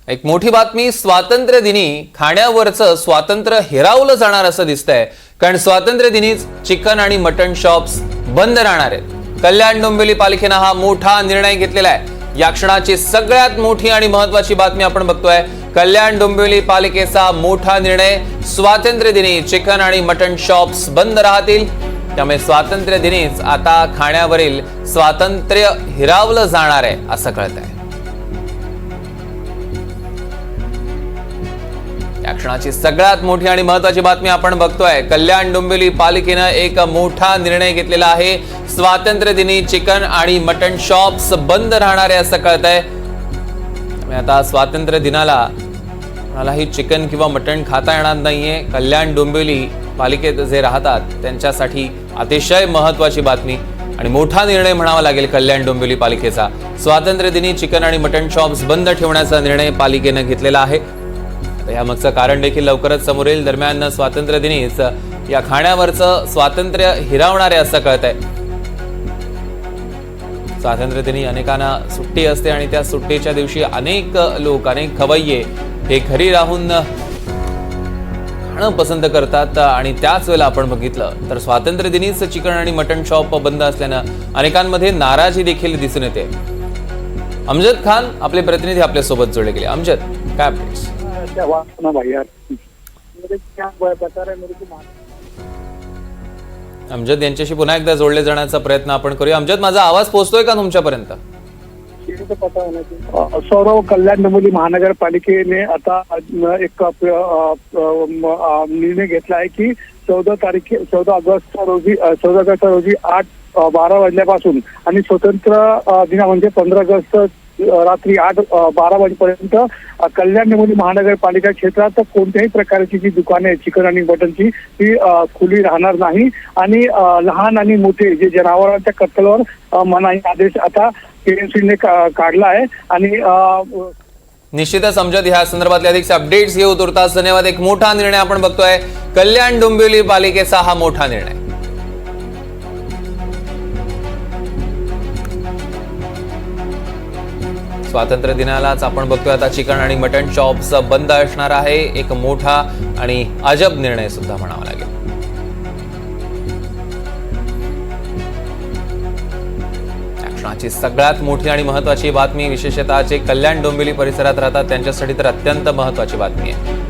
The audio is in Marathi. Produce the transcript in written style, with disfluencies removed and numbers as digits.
एक मोठी बातमी, स्वातंत्र्य दिनी खाण्यावरचं स्वातंत्र्य हिरावलं जाणार असं दिसतंय. कारण स्वातंत्र्य दिनीच चिकन आणि मटण शॉप्स बंद राहणार आहेत. कल्याण डोंबिवली पालिकेनं हा मोठा निर्णय घेतलेला आहे. या क्षणाची सगळ्यात मोठी आणि महत्त्वाची बातमी आपण बघतोय. कल्याण डोंबिवली पालिकेचा मोठा निर्णय, स्वातंत्र्य दिनी चिकन आणि मटण शॉप्स बंद राहतील. त्यामुळे स्वातंत्र्य दिनीच आता खाण्यावरील स्वातंत्र्य हिरावलं जाणार आहे असं कळतंय. या क्षणाची सगळ्यात मोठी आणि महत्त्वाची बातमी आपण बघतोय. कल्याण डोंबिवली पालिकेनं एक मोठा निर्णय घेतलेला आहे. स्वातंत्र्य दिनी चिकन आणि मटण शॉप्स बंद राहणार आहे असं कळतंय. आता स्वातंत्र्य दिनाला कोणालाही चिकन किंवा मटण खाता येणार नाहीये. कल्याण डोंबिवली पालिकेत जे राहतात त्यांच्यासाठी अतिशय महत्त्वाची बातमी आणि मोठा निर्णय म्हणावा लागेल कल्याण डोंबिवली पालिकेचा. स्वातंत्र्य दिनी चिकन आणि मटण शॉप्स बंद ठेवण्याचा निर्णय पालिकेनं घेतलेला आहे. यामागचं कारण देखील लवकरच समोर येईल. दरम्यान स्वातंत्र्य दिनीच या खाण्यावरचं स्वातंत्र्य हिरावणार आहे असं कळतंय. स्वातंत्र्य दिनी अनेकांना सुट्टी असते आणि त्या सुट्टीच्या दिवशी अनेक लोक, अनेक खवय्ये हे घरी राहून खाणं पसंत करतात. आणि त्याच वेळेला आपण बघितलं तर स्वातंत्र्य दिनीच चिकन आणि मटण शॉप बंद असल्यानं अनेकांमध्ये नाराजी देखील दिसून येते. अमजद खान आपले प्रतिनिधी आपल्या सोबत जोडले गेले. अमजद, काय अपडेट्स? अमजद यांच्याशी पुन्हा एकदा जोडले जाण्याचा प्रयत्न आपण करूया. अमजद, माझा आवाज पोहोचतोय का तुमच्यापर्यंत? सौरव, कल्याण डोंबिवली महानगरपालिकेने आता एक निर्णय घेतला आहे की 14 ऑगस्ट रोजी 8-12 वाजल्यापासून आणि स्वातंत्र्य दिना म्हणजे 15 ऑगस्ट रात्री 8-12 वाजेपर्यंत कल्याण डोंबिवली महानगरपालिका क्षेत्रात कोणत्याही प्रकारची जी दुकाने आहेत चिकन आणि मटनची ती खुली राहणार नाही. आणि लहान आणि मोठे जे जनावरांच्या कत्तलावर मनाई आदेश आता केएमसीने काढला आहे. आणि निश्चितच अमजद, ह्या संदर्भातले अधिक अपडेट्स घेऊ. तुर्तास धन्यवाद. एक मोठा निर्णय आपण बघतोय, कल्याण डोंबिवली पालिकेचा हा मोठा निर्णय. स्वातंत्र्य दिनालाच आपण बघतोय आता चिकन आणि मटण शॉप्स बंद असणार आहे. एक मोठा आणि अजब निर्णय सुद्धा म्हणावा लागेल. क्षणाची सगळ्यात मोठी आणि महत्त्वाची बातमी, विशेषतः जे कल्याण डोंबिवली परिसरात राहतात त्यांच्यासाठी तर अत्यंत महत्त्वाची बातमी आहे.